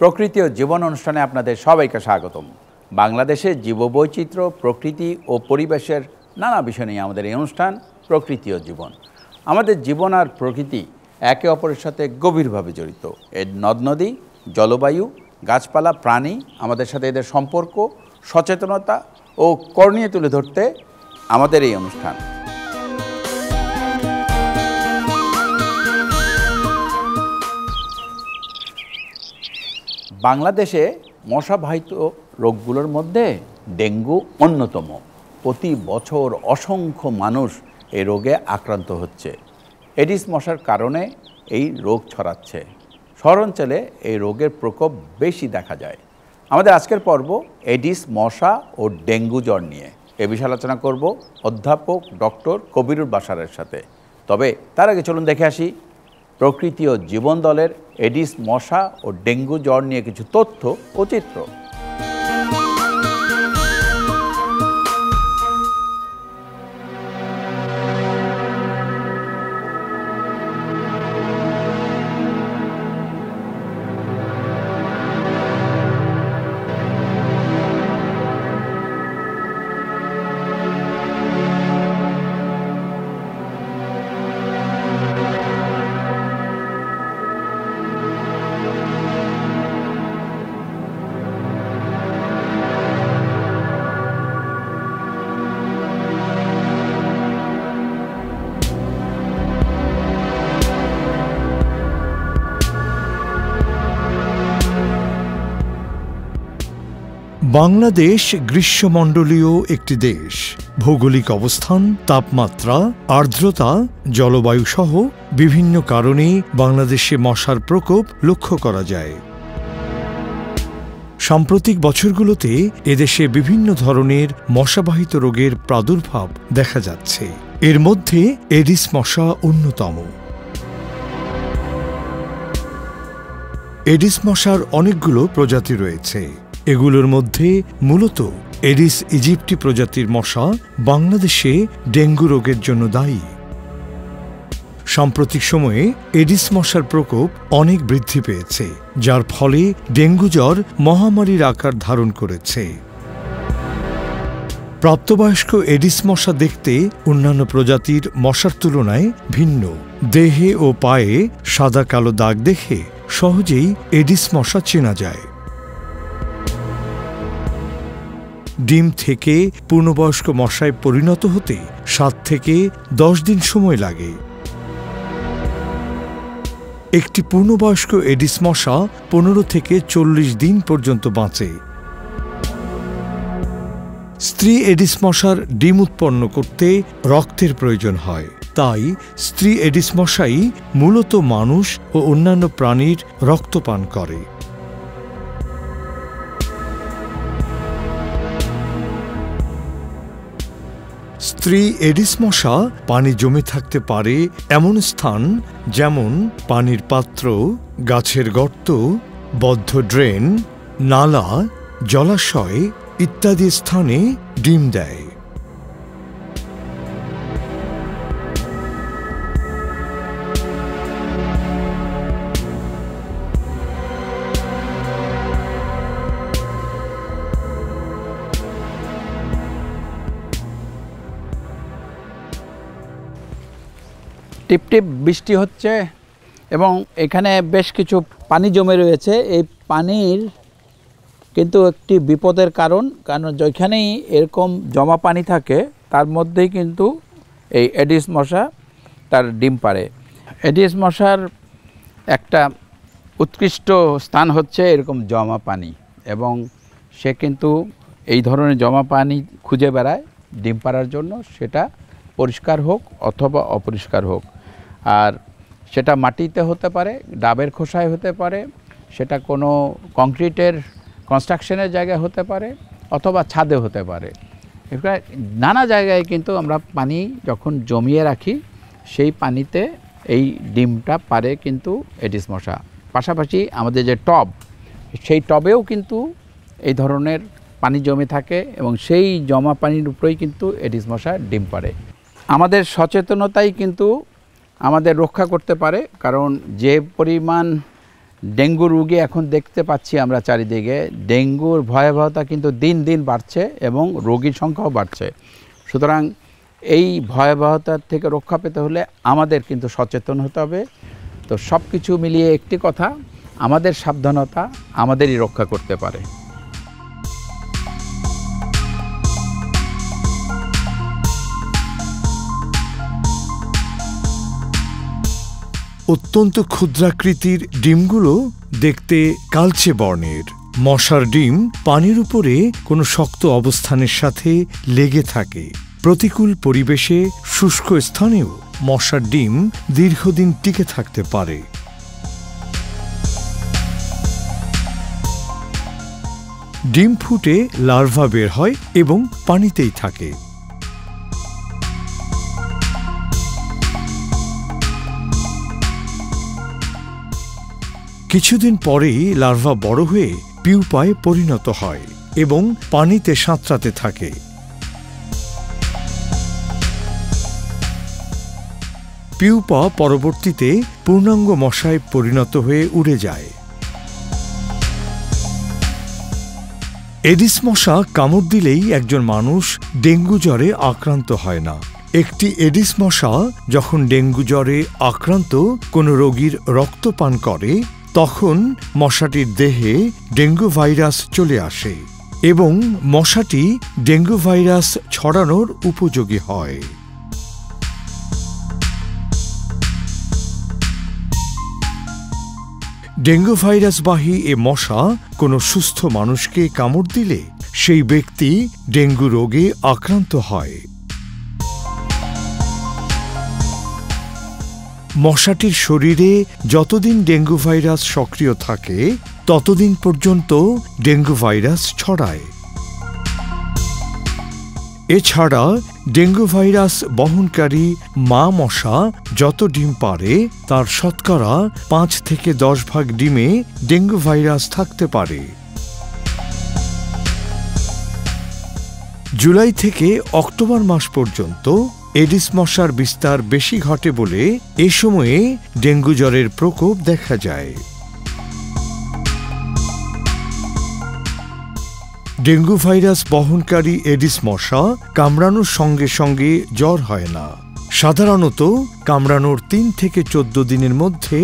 প্রকৃতি ও জীবন অনুষ্ঠানে আপনাদের সবাইকে স্বাগতম। বাংলাদেশের জীববৈচিত্র্য, প্রকৃতি ও পরিবেশের নানা বিষয় নিয়ে আমাদের এই অনুষ্ঠান প্রকৃতি ও জীবন। আমাদের জীবন আর প্রকৃতি একে অপরের সাথে গভীরভাবে জড়িত। এর নদ নদী, জলবায়ু, গাছপালা, প্রাণী, আমাদের সাথে এদের সম্পর্ক, সচেতনতা ও করণীয় তুলে ধরতে আমাদের এই অনুষ্ঠান। বাংলাদেশে মশাবাহিত রোগগুলোর মধ্যে ডেঙ্গু অন্যতম। প্রতি বছর অসংখ্য মানুষ এই রোগে আক্রান্ত হচ্ছে। এডিস মশার কারণে এই রোগ ছড়াচ্ছে। শহরাঞ্চলে এই রোগের প্রকোপ বেশি দেখা যায়। আমাদের আজকের পর্ব এডিস মশা ও ডেঙ্গু জ্বর নিয়ে। এ বিষয়ে আলোচনা করব অধ্যাপক ডক্টর কবিরুল বাশারের সাথে। তবে তার আগে চলুন দেখে আসি প্রকৃতি ও জীবন দলের এডিস মশা ও ডেঙ্গু জ্বর নিয়ে কিছু তথ্য ও চিত্র। বাংলাদেশ গ্রীষ্মমণ্ডলীয় একটি দেশ। ভৌগোলিক অবস্থান, তাপমাত্রা, আর্দ্রতা, জলবায়ু সহ বিভিন্ন কারণে বাংলাদেশে মশার প্রকোপ লক্ষ্য করা যায়। সাম্প্রতিক বছরগুলোতে এদেশে বিভিন্ন ধরনের মশাবাহিত রোগের প্রাদুর্ভাব দেখা যাচ্ছে। এর মধ্যে এডিস মশা অন্যতম। এডিস মশার অনেকগুলো প্রজাতি রয়েছে। এগুলোর মধ্যে মূলত এডিস ইজিপ্টি প্রজাতির মশা বাংলাদেশে ডেঙ্গু রোগের জন্য দায়ী। সাম্প্রতিক সময়ে এডিস মশার প্রকোপ অনেক বৃদ্ধি পেয়েছে, যার ফলে ডেঙ্গু জ্বর মহামারীর আকার ধারণ করেছে। প্রাপ্তবয়স্ক এডিস মশা দেখতে অন্যান্য প্রজাতির মশার তুলনায় ভিন্ন। দেহে ও পায়ে সাদা কালো দাগ দেখে সহজেই এডিস মশা চেনা যায়। ডিম থেকে পূর্ণবয়স্ক মশায় পরিণত হতে 7 থেকে 10 দিন সময় লাগে। একটি পূর্ণবয়স্ক এডিস মশা 15 থেকে 40 দিন পর্যন্ত বাঁচে। স্ত্রী এডিস মশার ডিম উৎপন্ন করতে রক্তের প্রয়োজন হয়, তাই স্ত্রী এডিস মশাই মূলত মানুষ ও অন্যান্য প্রাণীর রক্ত পান করে। স্ত্রী এডিস মশা পানি জমে থাকতে পারে এমন স্থান যেমন পানির পাত্র, গাছের গর্ত, বদ্ধ ড্রেন, নালা, জলাশয় ইত্যাদি স্থানে ডিম দেয়। টিপটিপ বৃষ্টি হচ্ছে এবং এখানে বেশ কিছু পানি জমে রয়েছে। এই পানির কিন্তু একটি বিপদের কারণ যেখানেই এরকম জমা পানি থাকে তার মধ্যেই কিন্তু এই এডিস মশা তার ডিম পাড়ে। এডিস মশার একটা উৎকৃষ্ট স্থান হচ্ছে এরকম জমা পানি, এবং সে কিন্তু এই ধরনের জমা পানি খুঁজে বেড়ায় ডিম পাড়ার জন্য, সেটা পরিষ্কার হোক অথবা অপরিষ্কার হোক। আর সেটা মাটিতে হতে পারে, ডাবের খোসায় হতে পারে, সেটা কোনো কংক্রিটের কনস্ট্রাকশনের জায়গায় হতে পারে, অথবা ছাদে হতে পারে। নানা জায়গায় কিন্তু আমরা পানি যখন জমিয়ে রাখি সেই পানিতে এই ডিমটা পারে কিন্তু এডিস মশা। পাশাপাশি আমাদের যে টব, সেই টবেও কিন্তু এই ধরনের পানি জমে থাকে এবং সেই জমা পানির উপরেই কিন্তু এডিস মশা ডিম পাড়ে। আমাদের সচেতনতাই কিন্তু আমাদের রক্ষা করতে পারে, কারণ যে পরিমাণ ডেঙ্গু রোগী এখন দেখতে পাচ্ছি আমরা চারিদিকে, ডেঙ্গুর ভয়াবহতা কিন্তু দিন দিন বাড়ছে এবং রোগীর সংখ্যাও বাড়ছে। সুতরাং এই ভয়াবহতার থেকে রক্ষা পেতে হলে আমাদের কিন্তু সচেতন হতে হবে। তো সব কিছু মিলিয়ে একটি কথা, আমাদের সাবধানতা আমাদেরই রক্ষা করতে পারে। অত্যন্ত ক্ষুদ্রাকৃতির ডিমগুলো দেখতে কালচে বর্ণের। মশার ডিম পানির উপরে কোনো শক্ত অবস্থানের সাথে লেগে থাকে। প্রতিকূল পরিবেশে শুষ্ক স্থানেও মশার ডিম দীর্ঘদিন টিকে থাকতে পারে। ডিম ফুটে লার্ভা বের হয় এবং পানিতেই থাকে। কিছুদিন পরেই লার্ভা বড় হয়ে পিউপায় পরিণত হয় এবং পানিতে সাঁতরাতে থাকে। পিউপা পরবর্তীতে পূর্ণাঙ্গ মশায় পরিণত হয়ে উড়ে যায়। এডিস মশা কামড় দিলেই একজন মানুষ ডেঙ্গু জ্বরে আক্রান্ত হয় না। একটি এডিস মশা যখন ডেঙ্গু জ্বরে আক্রান্ত কোনো রোগীর রক্ত পান করে, তখন মশাটির দেহে ডেঙ্গু ভাইরাস চলে আসে এবং মশাটি ডেঙ্গু ভাইরাস ছড়ানোর উপযোগী হয়। ডেঙ্গু ভাইরাসবাহী এ মশা কোনো সুস্থ মানুষকে কামড় দিলে সেই ব্যক্তি ডেঙ্গু রোগে আক্রান্ত হয়। মশাটির শরীরে যতদিন ডেঙ্গু ভাইরাস সক্রিয় থাকে ততদিন পর্যন্ত ডেঙ্গু ভাইরাস ছড়ায়। এছাড়া ডেঙ্গু ভাইরাস বহনকারী মা মশা যত ডিম পারে তার শতকরা ৫ থেকে ১০ ভাগ ডিমে ডেঙ্গু ভাইরাস থাকতে পারে। জুলাই থেকে অক্টোবর মাস পর্যন্ত এডিস মশার বিস্তার বেশি ঘটে বলে এ সময়ে ডেঙ্গু জ্বরের প্রকোপ দেখা যায়। ডেঙ্গু ভাইরাস বহনকারী এডিস মশা কামড়ানোর সঙ্গে সঙ্গে জ্বর হয় না। সাধারণত কামড়ানোর ৩ থেকে ১৪ দিনের মধ্যে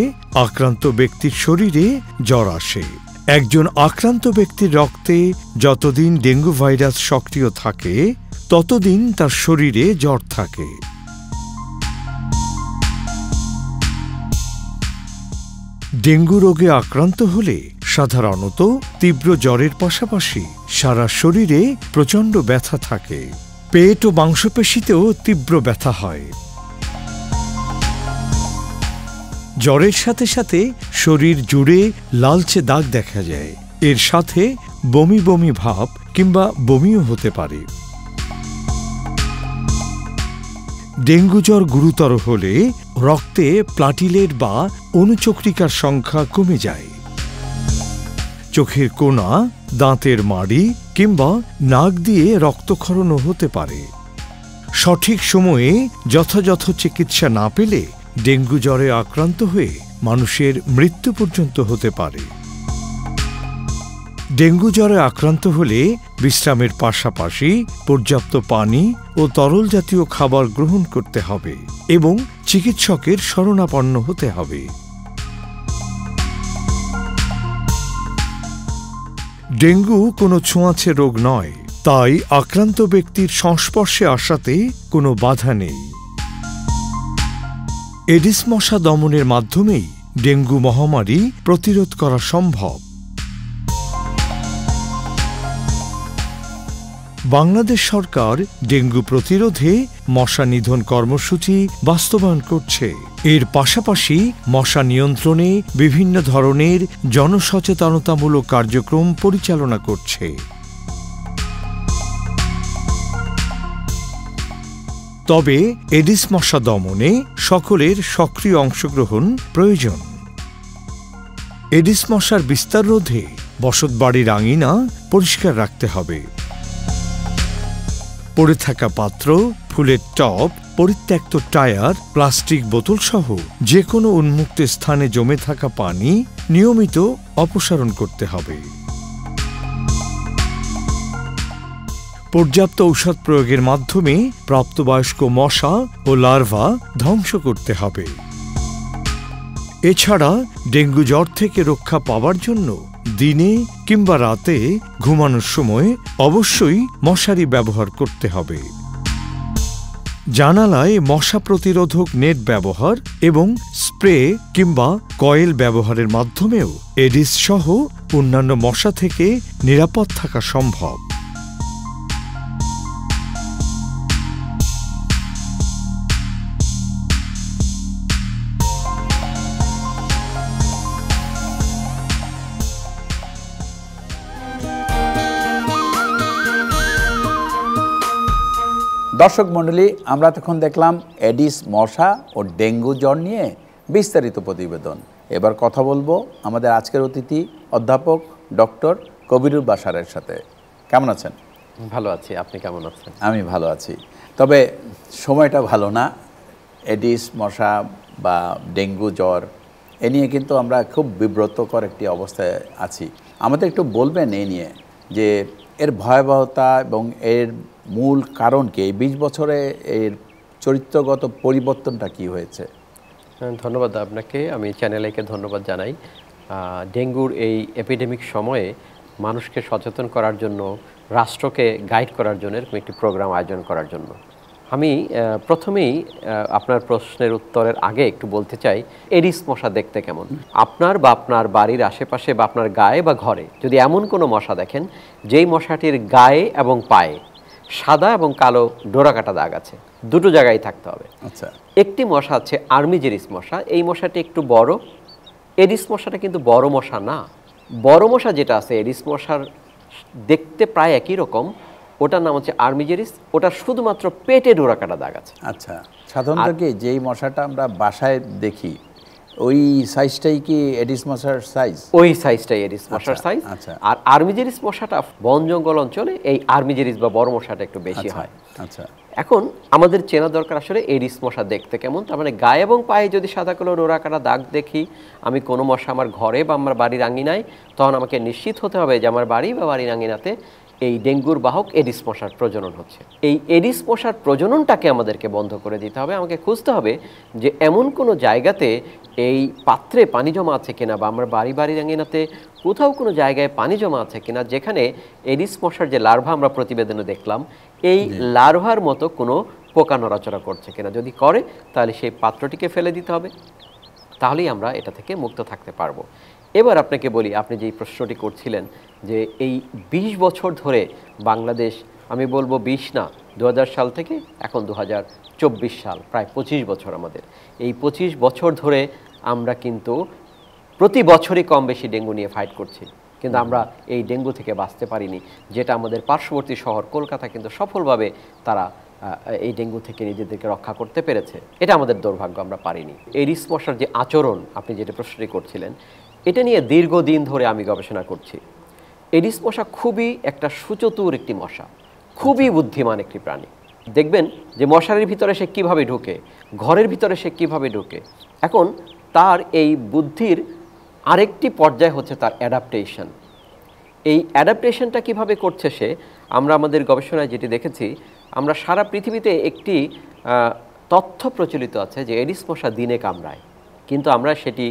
আক্রান্ত ব্যক্তির শরীরে জ্বর আসে। একজন আক্রান্ত ব্যক্তির রক্তে যতদিন ডেঙ্গু ভাইরাস সক্রিয় থাকে ততদিন তার শরীরে জ্বর থাকে। ডেঙ্গু রোগে আক্রান্ত হলে সাধারণত তীব্র জ্বরের পাশাপাশি সারা শরীরে প্রচণ্ড ব্যথা থাকে। পেট ও মাংসপেশিতেও তীব্র ব্যথা হয়। জ্বরের সাথে সাথে শরীর জুড়ে লালচে দাগ দেখা যায়। এর সাথে বমি বমি ভাব কিংবা বমিও হতে পারে। ডেঙ্গু জ্বর গুরুতর হলে রক্তে প্লাটিলেট বা অনুচক্রিকার সংখ্যা কমে যায়। চোখের কোনা, দাঁতের মাড়ি কিংবা নাক দিয়ে রক্তক্ষরণও হতে পারে। সঠিক সময়ে যথাযথ চিকিৎসা না পেলে ডেঙ্গু জ্বরে আক্রান্ত হয়ে মানুষের মৃত্যু পর্যন্ত হতে পারে। ডেঙ্গু জ্বরে আক্রান্ত হলে বিশ্রামের পাশাপাশি পর্যাপ্ত পানি ও তরল জাতীয় খাবার গ্রহণ করতে হবে এবং চিকিৎসকের শরণাপন্ন হতে হবে। ডেঙ্গু কোনো ছোঁয়াচে রোগ নয়, তাই আক্রান্ত ব্যক্তির সংস্পর্শে আসাতে কোনো বাধা নেই। এডিস মশা দমনের মাধ্যমেই ডেঙ্গু মহামারী প্রতিরোধ করা সম্ভব। বাংলাদেশ সরকার ডেঙ্গু প্রতিরোধে মশা নিধন কর্মসূচি বাস্তবায়ন করছে। এর পাশাপাশি মশা নিয়ন্ত্রণে বিভিন্ন ধরনের জনসচেতনতামূলক কার্যক্রম পরিচালনা করছে। তবে এডিস মশা দমনে সকলের সক্রিয় অংশগ্রহণ প্রয়োজন। এডিস মশার বিস্তার রোধে বসতবাড়ির আঙিনা পরিষ্কার রাখতে হবে। পড়ে থাকা পাত্র, ফুলের টব পরিত্যক্ত টায়ার, প্লাস্টিক বোতল সহ যে কোনো উন্মুক্ত স্থানে জমে থাকা পানি নিয়মিত অপসারণ করতে হবে। পর্যাপ্ত ঔষধ প্রয়োগের মাধ্যমে প্রাপ্তবয়স্ক মশা ও লার্ভা ধ্বংস করতে হবে। এছাড়া ডেঙ্গু জ্বর থেকে রক্ষা পাওয়ার জন্য দিনে কিংবা রাতে ঘুমানোর সময় অবশ্যই মশারি ব্যবহার করতে হবে। জানালায় মশা প্রতিরোধক নেট ব্যবহার এবং স্প্রে কিংবা কয়েল ব্যবহারের মাধ্যমেও এডিস সহ অন্যান্য মশা থেকে নিরাপদ থাকা সম্ভব। দর্শক মণ্ডলী, আমরা তখন দেখলাম এডিস মশা ও ডেঙ্গু জ্বর নিয়ে বিস্তারিত প্রতিবেদন। এবার কথা বলবো আমাদের আজকের অতিথি অধ্যাপক ডক্টর কবিরুল বাশারের সাথে। কেমন আছেন? ভালো আছি, আপনি কেমন আছেন? আমি ভালো আছি, তবে সময়টা ভালো না। এডিস মশা বা ডেঙ্গু জ্বর এ নিয়ে কিন্তু আমরা খুব বিব্রতকর একটি অবস্থায় আছি। আমাদের একটু বলবেন এই নিয়ে যে এর ভয়াবহতা এবং এর মূল কারণ কি? এই 20 বছরে এর চরিত্রগত পরিবর্তনটা কি হয়েছে? ধন্যবাদ আপনাকে, আমি চ্যানেল আইকে ধন্যবাদ জানাই। ডেঙ্গুর এই এপিডেমিক সময়ে মানুষকে সচেতন করার জন্য, রাষ্ট্রকে গাইড করার জন্য এরকম একটি প্রোগ্রাম আয়োজন করার জন্য আমি প্রথমেই আপনার প্রশ্নের উত্তরের আগে একটু বলতে চাই, এডিস মশা দেখতে কেমন? আপনার বা আপনার বাড়ির আশেপাশে বা আপনার গায়ে বা ঘরে যদি এমন কোনো মশা দেখেন যেই মশাটির গায়ে এবং পায়ে সাদা এবং কালো ডোরাকাটা দাগ আছে, দুটো জায়গায় থাকতে হবে। আচ্ছা, একটি মশা আছে আর্মিজেরিস মশা, এই মশাটি একটু বড়। এডিস মশাটা কিন্তু বড় মশা না। বড় মশা যেটা আছে এডিস মশার দেখতে প্রায় একই রকম, ওটার নাম হচ্ছে আর্মিজেরিস। ওটা শুধুমাত্র পেটে ডোরাকাটা দাগ আছে। আচ্ছা, সাধারণত কি যেই মশাটা আমরা বাসায় দেখি ওই সাইজটাই কি এডিস মশার সাইজ? ওই সাইজটাই এডিস মশার সাইজ। আচ্ছা, আর আর্মিজেরিস মশাটা বন জঙ্গল অঞ্চলে এই আর্মিজেরিস বা বড় মশাটা একটু বেশি হয়। আচ্ছা, এখন আমাদের চেনা দরকার আসলে এডিস মশা দেখতে কেমন। তার মানে গায়ে এবং পায়ে যদি সাদা কালো ডোরাকাটা দাগ দেখি, আমি কোনো মশা আমার ঘরে বা আমার বাড়ির আঙিনায়, তখন আমাকে নিশ্চিত হতে হবে যে আমার বাড়ি বা বাড়ির আঙিনাতে এই ডেঙ্গুর বাহক এডিস মশার প্রজনন হচ্ছে। এই এডিস মশার প্রজননটাকে আমাদেরকে বন্ধ করে দিতে হবে। আমাকে খুঁজতে হবে যে এমন কোনো জায়গাতে এই পাত্রে পানি জমা আছে কিনা, বা আমার বাড়ির আঙিনাতে কোথাও কোনো জায়গায় পানি জমা আছে কিনা যেখানে এডিস মশার যে লার্ভা আমরা প্রতিবেদনে দেখলাম, এই লার্ভার মতো কোনো পোকা নড়াচড়া করছে কিনা। যদি করে তাহলে সেই পাত্রটিকে ফেলে দিতে হবে, তাহলেই আমরা এটা থেকে মুক্ত থাকতে পারবো। এবার আপনাকে বলি, আপনি যেই প্রশ্নটি করছিলেন যে এই 20 বছর ধরে বাংলাদেশ, আমি বলবো 20 না, 2000 সাল থেকে এখন 2024 সাল, প্রায় 25 বছর আমাদের। এই 25 বছর ধরে আমরা কিন্তু প্রতি বছরই কম বেশি ডেঙ্গু নিয়ে ফাইট করছি, কিন্তু আমরা এই ডেঙ্গু থেকে বাঁচতে পারিনি। যেটা আমাদের পার্শ্ববর্তী শহর কলকাতা কিন্তু সফলভাবে তারা এই ডেঙ্গু থেকে নিজেদেরকে রক্ষা করতে পেরেছে। এটা আমাদের দুর্ভাগ্য, আমরা পারিনি। এডিস মশার যে আচরণ আপনি যেটা প্রশ্নটি করছিলেন, এটা নিয়ে দীর্ঘদিন ধরে আমি গবেষণা করছি। এডিস মশা খুবই একটা সুচতুর একটি মশা, খুবই বুদ্ধিমান একটি প্রাণী। দেখবেন যে মশারির ভিতরে সে কীভাবে ঢুকে, ঘরের ভিতরে সে কীভাবে ঢুকে। এখন তার এই বুদ্ধির আরেকটি পর্যায় হচ্ছে তার অ্যাডাপ্টেশন। এই অ্যাডাপ্টেশনটা কিভাবে করছে সে, আমরা আমাদের গবেষণায় যেটি দেখেছি, আমরা সারা পৃথিবীতে একটি তথ্য প্রচলিত আছে যে এডিস মশা দিনে কামড়ায়, কিন্তু আমরা সেটি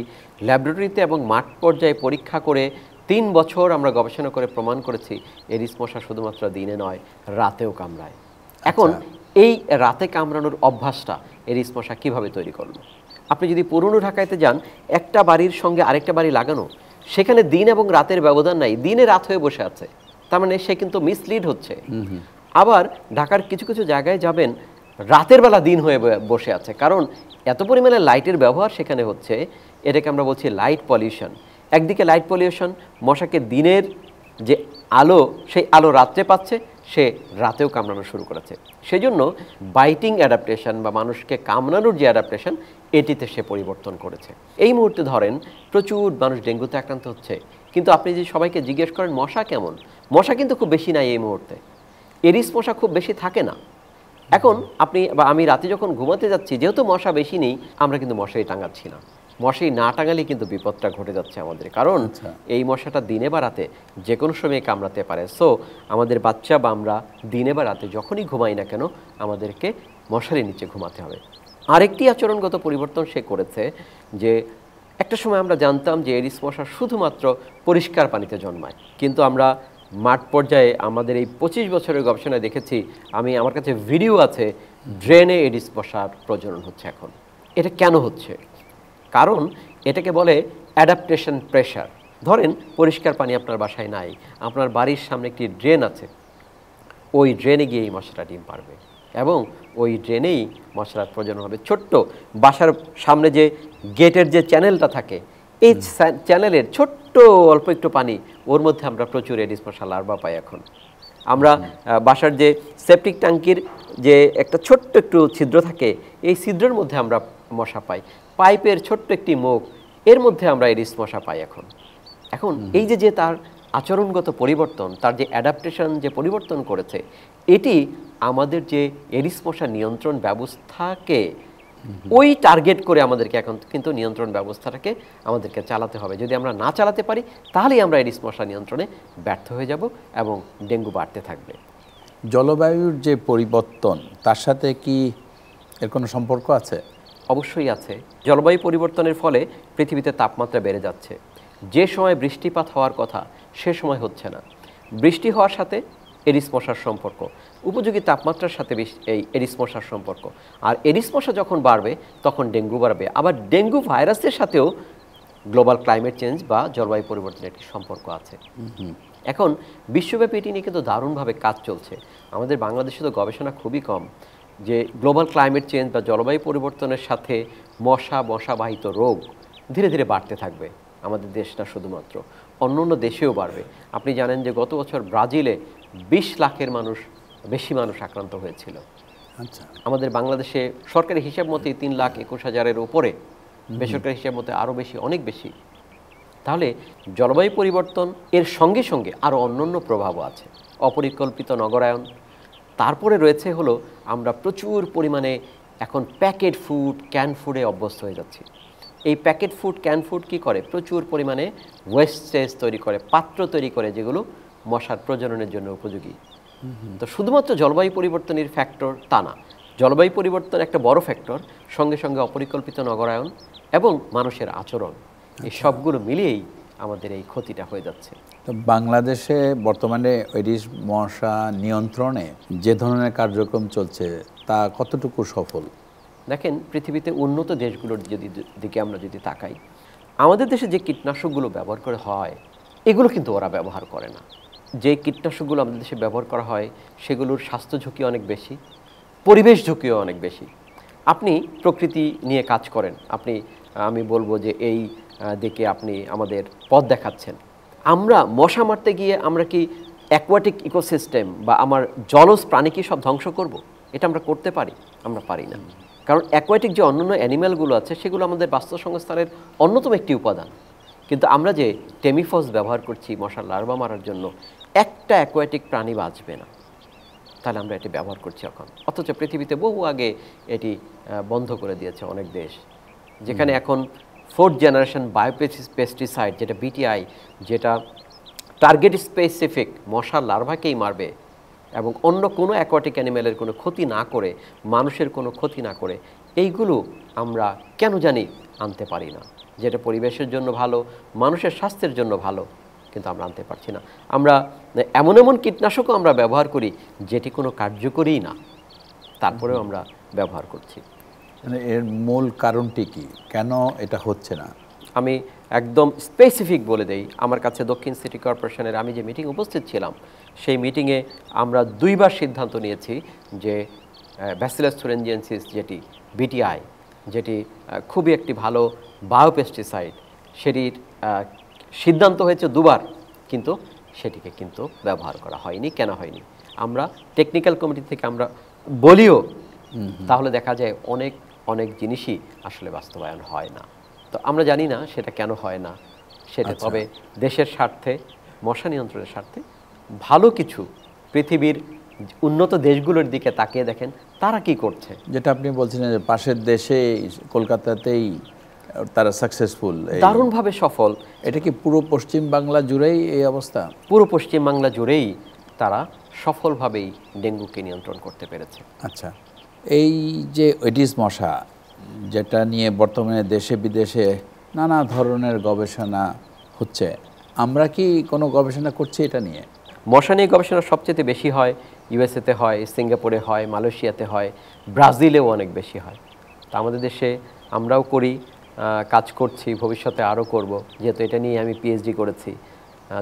ল্যাবরেটরিতে এবং মাঠ পর্যায়ে পরীক্ষা করে 3 বছর আমরা গবেষণা করে প্রমাণ করেছি এডিস মশা শুধুমাত্র দিনে নয়, রাতেও কামড়ায়। এখন এই রাতে কামড়ানোর অভ্যাসটা এডিস মশা কীভাবে তৈরি করলো? আপনি যদি পুরনো ঢাকাইতে যান, একটা বাড়ির সঙ্গে আরেকটা বাড়ি লাগানো, সেখানে দিন এবং রাতের ব্যবধান নাই, দিনে রাত হয়ে বসে আছে। তার মানে সে কিন্তু মিসলিড হচ্ছে। আবার ঢাকার কিছু কিছু জায়গায় যাবেন, রাতের বেলা দিন হয়ে বসে আছে, কারণ এত পরিমাণে লাইটের ব্যবহার সেখানে হচ্ছে। এটাকে আমরা বলছি লাইট পলিউশন। একদিকে লাইট পলিউশন, মশাকে দিনের যে আলো, সেই আলো রাত্রে পাচ্ছে, সে রাতেও কামড়ানো শুরু করেছে। সেজন্য বাইটিং অ্যাডাপ্টেশন বা মানুষকে কামড়ানোর যে অ্যাডাপ্টেশন, এটিতে সে পরিবর্তন করেছে। এই মুহূর্তে ধরেন প্রচুর মানুষ ডেঙ্গুতে আক্রান্ত হচ্ছে, কিন্তু আপনি যদি সবাইকে জিজ্ঞেস করেন মশা কেমন, মশা কিন্তু খুব বেশি নাই এই মুহূর্তে। এডিস মশা খুব বেশি থাকে না, এখন আপনি বা আমি রাতে যখন ঘুমাতে যাচ্ছি, যেহেতু মশা বেশি নেই, আমরা কিন্তু মশারি টাঙাচ্ছি না। মশারি না টাঙালে কিন্তু বিপদটা ঘটে যাচ্ছে আমাদের, কারণ এই মশাটা দিনে বা রাতে যে কোনো সময় কামড়াতে পারে। সো আমাদের বাচ্চা বা আমরা দিনে বা রাতে যখনই ঘুমাই না কেন আমাদেরকে মশারির নিচে ঘুমাতে হবে। আরেকটি আচরণগত পরিবর্তন সে করেছে যে একটা সময় আমরা জানতাম যে এডিস মশা শুধুমাত্র পরিষ্কার পানিতে জন্মায়, কিন্তু আমরা মাঠ পর্যায়ে আমাদের এই 25 বছরের গবেষণায় দেখেছি, আমার কাছে ভিডিও আছে, ড্রেনে এডিস মশার প্রজনন হচ্ছে এখন। এটা কেন হচ্ছে? কারণ এটাকে বলে অ্যাডাপ্টেশন প্রেশার। ধরেন পরিষ্কার পানি আপনার বাসায় নাই, আপনার বাড়ির সামনে একটি ড্রেন আছে, ওই ড্রেনে গিয়ে এই মশাটা ডিম পারবে এবং ওই ড্রেনেই মশার প্রজনন হবে। ছোট্ট বাসার সামনে যে গেটের যে চ্যানেলটা থাকে, এই চ্যানেলের ছোট্ট অল্প একটু পানি, ওর মধ্যে আমরা প্রচুর এডিস মশা লার্ভা পাই এখন। আমরা বাসার যে সেপটিক ট্যাঙ্কির যে একটা ছোট্ট একটু ছিদ্র থাকে, এই ছিদ্রের মধ্যে আমরা মশা পাই। পাইপের ছোট্ট একটি মুখ, এর মধ্যে আমরা এডিস মশা পাই এখন। এই যে তার আচরণগত পরিবর্তন, তার যে অ্যাডাপ্টেশন যে পরিবর্তন করেছে, এটি আমাদের যে এডিস মশা নিয়ন্ত্রণ ব্যবস্থাকে ওই টার্গেট করে আমাদেরকে এখন কিন্তু নিয়ন্ত্রণ ব্যবস্থাটাকে আমাদেরকে চালাতে হবে। যদি আমরা না চালাতে পারি তাহলেই আমরা এডিস মশা নিয়ন্ত্রণে ব্যর্থ হয়ে যাব এবং ডেঙ্গু বাড়তে থাকবে। জলবায়ুর যে পরিবর্তন, তার সাথে কি এর কোনো সম্পর্ক আছে? অবশ্যই আছে। জলবায়ু পরিবর্তনের ফলে পৃথিবীতে তাপমাত্রা বেড়ে যাচ্ছে। যে সময় বৃষ্টিপাত হওয়ার কথা সে সময় হচ্ছে না। বৃষ্টি হওয়ার সাথে এডিস মশার সম্পর্ক, উপযোগী তাপমাত্রার সাথে এই এডিস মশার সম্পর্ক। আর এডিস মশা যখন বাড়বে তখন ডেঙ্গু বাড়বে। আবার ডেঙ্গু ভাইরাসের সাথেও গ্লোবাল ক্লাইমেট চেঞ্জ বা জলবায়ু পরিবর্তনের একটি সম্পর্ক আছে। এখন বিশ্বব্যাপী এটি নিয়ে কিন্তু দারুণভাবে কাজ চলছে। আমাদের বাংলাদেশে তো গবেষণা খুবই কম যে গ্লোবাল ক্লাইমেট চেঞ্জ বা জলবায়ু পরিবর্তনের সাথে মশাবাহিত রোগ ধীরে ধীরে বাড়তে থাকবে। আমাদের দেশ না শুধুমাত্র, অন্য দেশেও বাড়বে। আপনি জানেন যে গত বছর ব্রাজিলে 20 লাখের বেশি মানুষ আক্রান্ত হয়েছিল। আচ্ছা, আমাদের বাংলাদেশে সরকারি হিসাব মতে 3,21,000-এর উপরে, বেসরকারি হিসাব মতে আরও বেশি, অনেক বেশি। তাহলে জলবায়ু পরিবর্তন এর সঙ্গে সঙ্গে আরও অন্যান্য প্রভাবও আছে। অপরিকল্পিত নগরায়ন, তারপরে রয়েছে হলো আমরা প্রচুর পরিমাণে এখন প্যাকেট ফুড, ক্যান ফুডে অভ্যস্ত হয়ে যাচ্ছি। এই প্যাকেট ফুড, ক্যান ফুড কী করে? প্রচুর পরিমাণে ওয়েস্টেজ তৈরি করে, পাত্র তৈরি করে, যেগুলো মশার প্রজননের জন্য উপযোগী। তো শুধুমাত্র জলবায়ু পরিবর্তনের ফ্যাক্টর তা না, জলবায়ু পরিবর্তন একটা বড় ফ্যাক্টর, সঙ্গে সঙ্গে অপরিকল্পিত নগরায়ন এবং মানুষের আচরণ, এই সবগুলো মিলিয়েই আমাদের এই ক্ষতিটা হয়ে যাচ্ছে। তো বাংলাদেশে বর্তমানে এডিস মশা নিয়ন্ত্রণে যে ধরনের কার্যক্রম চলছে তা কতটুকু সফল? দেখেন, পৃথিবীতে উন্নত দেশগুলোর দিকে আমরা যদি তাকাই, আমাদের দেশে যে কীটনাশকগুলো ব্যবহার করা হয় এগুলো কিন্তু ওরা ব্যবহার করে না। যে কীটনাশকগুলো আমাদের দেশে ব্যবহার করা হয় সেগুলোর স্বাস্থ্য ঝুঁকি অনেক বেশি, পরিবেশ ঝুঁকিও অনেক বেশি। আপনি প্রকৃতি নিয়ে কাজ করেন, আমি বলবো যে এই দিকে আপনি আমাদের পথ দেখাচ্ছেন। আমরা মশা মারতে গিয়ে আমরা কি অ্যাকোয়াটিক ইকোসিস্টেম বা আমার জলজ প্রাণী কি সব ধ্বংস করব? এটা আমরা করতে পারি? আমরা পারি না। কারণ অ্যাকোয়াটিক যে অন্যান্য অ্যানিম্যালগুলো আছে সেগুলো আমাদের বাস্তুসংস্থানের অন্যতম একটি উপাদান। কিন্তু আমরা যে টেমিফস ব্যবহার করছি মশার লার্ভা মারার জন্য, একটা অ্যাকোয়াটিক প্রাণী বাঁচবে না। তাহলে আমরা এটি ব্যবহার করছি এখন, অথচ পৃথিবীতে বহু আগে এটি বন্ধ করে দিয়েছে অনেক দেশ, যেখানে এখন 4th জেনারেশন বায়োপেস্টিসাইড, যেটা বিটিআই, যেটা টার্গেট স্পেসিফিক মশার লার্ভাকেই মারবে এবং অন্য কোনো অ্যাকোয়াটিক অ্যানিম্যালের কোনো ক্ষতি না করে, মানুষের কোনো ক্ষতি না করে, এইগুলো আমরা কেন জানি আনতে পারি না, যেটা পরিবেশের জন্য ভালো, মানুষের স্বাস্থ্যের জন্য ভালো, কিন্তু আমরা আনতে পারছি না। আমরা এমন এমন কীটনাশকও আমরা ব্যবহার করি যেটি কোনো কার্যকরী না, তারপরেও আমরা ব্যবহার করছি। মানে এর মূল কারণটি কি, কেন এটা হচ্ছে না? আমি একদম স্পেসিফিক বলে দেই। আমার কাছে দক্ষিণ সিটি কর্পোরেশনের আমি যে মিটিং উপস্থিত ছিলাম, সেই মিটিংয়ে আমরা 2 বার সিদ্ধান্ত নিয়েছি যে ব্যাসিলাস থুরিনজিয়েন্সিস, যেটি বিটিআই, যেটি খুবই একটি ভালো বায়োপেস্টিসাইড, সেটির সিদ্ধান্ত হয়েছে 2 বার, কিন্তু সেটিকে কিন্তু ব্যবহার করা হয়নি। কেন হয়নি? আমরা টেকনিক্যাল কমিটি থেকে আমরা বলিও, তাহলে দেখা যায় অনেক অনেক জিনিসই আসলে বাস্তবায়ন হয় না। তো আমরা জানি না সেটা কেন হয় না সেটা। তবে দেশের স্বার্থে, মশা নিয়ন্ত্রণের স্বার্থে ভালো কিছু, পৃথিবীর উন্নত দেশগুলোর দিকে তাকিয়ে দেখেন তারা কি করছে। যেটা আপনি বলছিলেন যে পাশের দেশে কলকাতাতেই তারা সাকসেসফুল, দারুণভাবে সফল। এটা কি পুরো পশ্চিম বাংলা জুড়েই এই অবস্থা? পুরো পশ্চিম বাংলা জুড়েই তারা সফলভাবেই ডেঙ্গুকে নিয়ন্ত্রণ করতে পেরেছে। আচ্ছা, এই যে এডিস মশা যেটা নিয়ে বর্তমানে দেশে বিদেশে নানা ধরনের গবেষণা হচ্ছে, আমরা কি কোনো গবেষণা করছি এটা নিয়ে? মশা নিয়ে গবেষণা সবচেয়ে বেশি হয় ইউএসএতে হয়, সিঙ্গাপুরে হয়, মালয়েশিয়াতে হয়, ব্রাজিলেও অনেক বেশি হয়। তা আমাদের দেশে আমরাও করি, কাজ করছি, ভবিষ্যতে আরও করব, যেহেতু এটা নিয়ে আমি পিএইচডি করেছি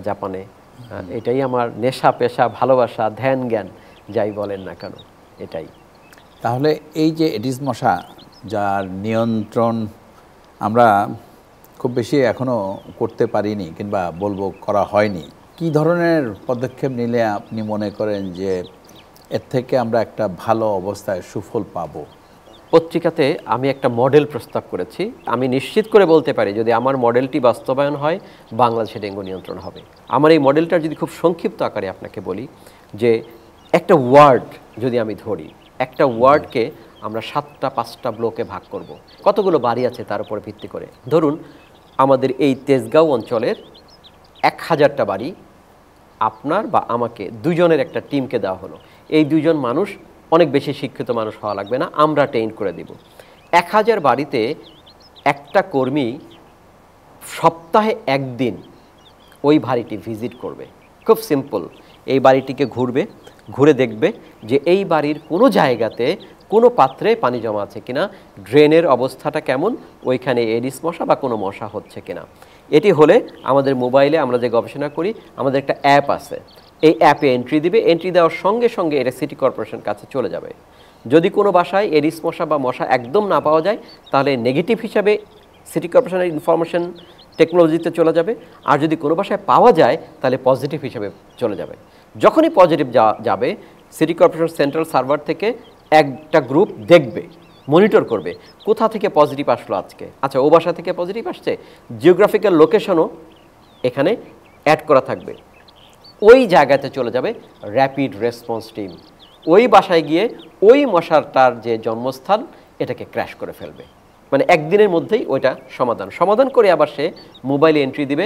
জাপানে। এটাই আমার নেশা, পেশা, ভালোবাসা, ধ্যান, জ্ঞান, যাই বলেন না কেন, এটাই। তাহলে এই যে এডিস মশা যার নিয়ন্ত্রণ আমরা খুব বেশি এখনও করতে পারিনি কিংবা বলবো করা হয়নি, কি ধরনের পদক্ষেপ নিলে আপনি মনে করেন যে এর থেকে আমরা একটা ভালো অবস্থায় সুফল পাবো? পত্রিকাতে আমি একটা মডেল প্রস্তাব করেছি। আমি নিশ্চিত করে বলতে পারি যদি আমার মডেলটি বাস্তবায়ন হয়, বাংলাদেশে ডেঙ্গু নিয়ন্ত্রণ হবে। আমার এই মডেলটার যদি খুব সংক্ষিপ্ত আকারে আপনাকে বলি, যে একটা ওয়ার্ড যদি আমি ধরি, একটা ওয়ার্ডকে আমরা 7টা 5টা ব্লকে ভাগ করব। কতগুলো বাড়ি আছে তার উপরে ভিত্তি করে। ধরুন আমাদের এই তেজগাঁও অঞ্চলের 1000টা বাড়ি আপনার বা আমাকে দুজনের একটা টিমকে দেওয়া হলো। এই দুজন মানুষ অনেক বেশি শিক্ষিত মানুষ হওয়া লাগবে না, আমরা ট্রেন করে দিব। 1000 বাড়িতে একটা কর্মী সপ্তাহে একদিন ওই বাড়িটি ভিজিট করবে। খুব সিম্পল, এই বাড়িটিকে ঘুরবে, ঘুরে দেখবে যে এই বাড়ির কোনো জায়গাতে কোনো পাত্রে পানি জমা আছে কিনা, ড্রেনের অবস্থাটা কেমন, ওইখানে এডিস মশা বা কোনো মশা হচ্ছে কিনা। এটি হলে আমাদের মোবাইলে আমরা যে গবেষণা করি, আমাদের একটা অ্যাপ আছে, এই অ্যাপে এন্ট্রি দিবে। এন্ট্রি দেওয়ার সঙ্গে সঙ্গে এটা সিটি কর্পোরেশন কাছে চলে যাবে। যদি কোনো বাসায় এডিস মশা বা মশা একদম না পাওয়া যায়, তাহলে নেগেটিভ হিসাবে সিটি কর্পোরেশনের ইনফরমেশন টেকনোলজিতে চলে যাবে। আর যদি কোনো বাসায় পাওয়া যায় তাহলে পজিটিভ হিসাবে চলে যাবে। যখনই পজিটিভ যাবে, সিটি কর্পোরেশন সেন্ট্রাল সার্ভার থেকে একটা গ্রুপ দেখবে, মনিটর করবে কোথা থেকে পজিটিভ আসলো আজকে। আচ্ছা, ও বাসা থেকে পজিটিভ আসছে, জিওগ্রাফিক্যাল লোকেশনও এখানে অ্যাড করা থাকবে। ওই জায়গাতে চলে যাবে র্যাপিড রেসপন্স টিম, ওই বাসায় গিয়ে ওই মশাটার যে জন্মস্থান এটাকে ক্র্যাশ করে ফেলবে। মানে একদিনের মধ্যেই ওইটা সমাধান করে আবার সে মোবাইলে এন্ট্রি দিবে,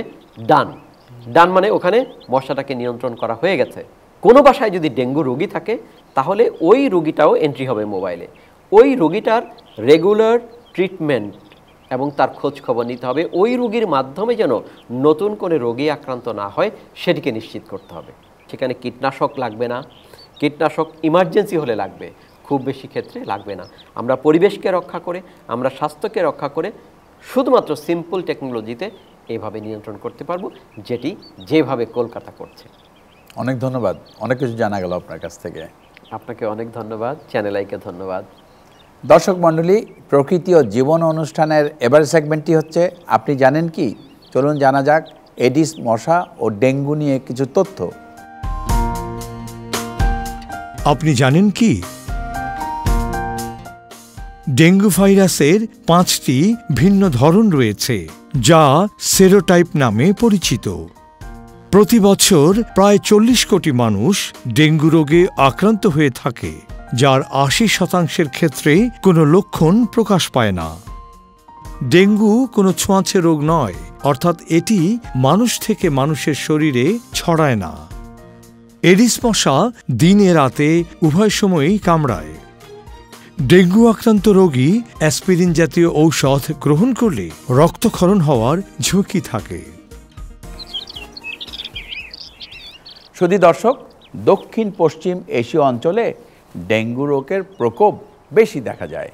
ডান মানে ওখানে মশাটাকে নিয়ন্ত্রণ করা হয়ে গেছে। কোনো বাসায় যদি ডেঙ্গু রোগী থাকে তাহলে ওই রোগীটাও এন্ট্রি হবে মোবাইলে। ওই রোগীটার রেগুলার ট্রিটমেন্ট এবং তার খোঁজ খবর নিতে হবে। ওই রোগীর মাধ্যমে যেন নতুন কোনো রোগী আক্রান্ত না হয় সেটিকে নিশ্চিত করতে হবে। সেখানে কীটনাশক লাগবে না, কীটনাশক ইমার্জেন্সি হলে লাগবে, খুব বেশি ক্ষেত্রে লাগবে না। আমরা পরিবেশকে রক্ষা করে, আমরা স্বাস্থ্যকে রক্ষা করে শুধুমাত্র সিম্পল টেকনোলজিতে এইভাবে নিয়ন্ত্রণ করতে পারবো, যেটি যেভাবে কলকাতা করছে। অনেক ধন্যবাদ, অনেক কিছু জানা গেল আপনার কাছ থেকে। আপনাকে অনেক ধন্যবাদ, চ্যানেল আইকে ধন্যবাদ। দর্শক মণ্ডলী, প্রকৃতি ও জীবন অনুষ্ঠানের এবারের সেগমেন্টটি হচ্ছে আপনি জানেন কি। চলুন জানা যাক এডিস মশা ও ডেঙ্গু নিয়ে কিছু তথ্য। আপনি জানেন কি ডেঙ্গু ভাইরাসের 5টি ভিন্ন ধরন রয়েছে, যা সেরোটাইপ নামে পরিচিত। প্রতি বছর প্রায় 40 কোটি মানুষ ডেঙ্গু রোগে আক্রান্ত হয়ে থাকে, যার 80% ক্ষেত্রে কোনো লক্ষণ প্রকাশ পায় না। ডেঙ্গু কোনো ছোঁয়াচে রোগ নয়, অর্থাৎ এটি মানুষ থেকে মানুষের শরীরে ছড়ায় না। এডিস মশা দিনে রাতে উভয় সময়ই কামড়ায়। ডেঙ্গু আক্রান্ত রোগী অ্যাসপিরিন জাতীয় ঔষধ গ্রহণ করলে রক্তক্ষরণ হওয়ার ঝুঁকি থাকে। শুধু দর্শক, দক্ষিণ পশ্চিম এশীয় অঞ্চলে ডেঙ্গু রোগের প্রকোপ বেশি দেখা যায়।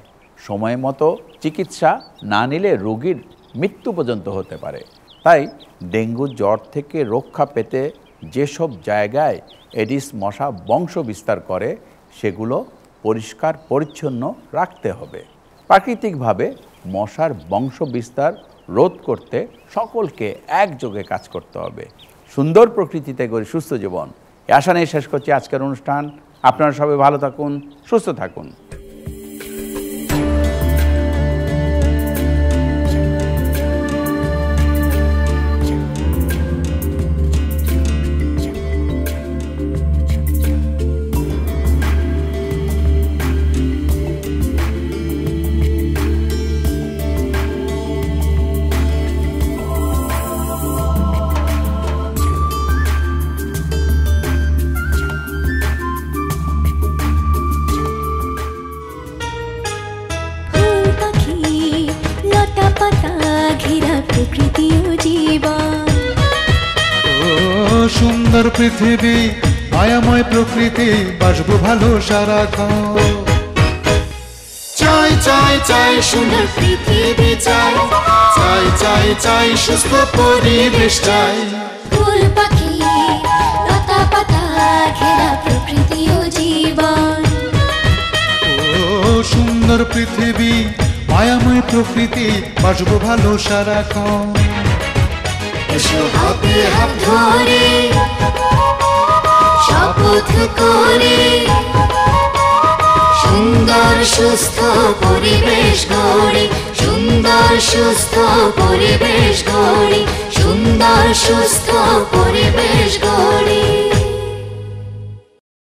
সময় মতো চিকিৎসা না নিলে রোগীর মৃত্যু পর্যন্ত হতে পারে। তাই ডেঙ্গু জ্বর থেকে রক্ষা পেতে যেসব জায়গায় এডিস মশা বংশ বিস্তার করে সেগুলো পরিষ্কার পরিচ্ছন্ন রাখতে হবে। প্রাকৃতিকভাবে মশার বংশ বিস্তার রোধ করতে সকলকে একযোগে কাজ করতে হবে। সুন্দর প্রকৃতিতে গড়ে সুস্থ জীবন, এই আশা নিয়ে শেষ করছি আজকের অনুষ্ঠান। আপনারা সবাই ভালো থাকুন, সুস্থ থাকুন। পৃথিবী মায়াময় প্রকৃতি বাসবো ভালো সারাক্ষণ। চাই চাই চাই সুন্দর পৃথিবী চাই, চাই চাই চাই সুস্থ পরিবেশ চাই। ফুল পাখি লতা পাতা ঘেরা প্রকৃতি ও জীবন। ও সুন্দর পৃথিবী মায়াময় প্রকৃতি বাসবো ভালো সারাক্ষণ। এসো হাতে হাত ধরে শপথ করে সুন্দর সুস্থ পরিবেশ গড়ি, সুন্দর সুস্থ পরিবেশ গড়ি, সুন্দর সুস্থ পরিবেশ গড়ি।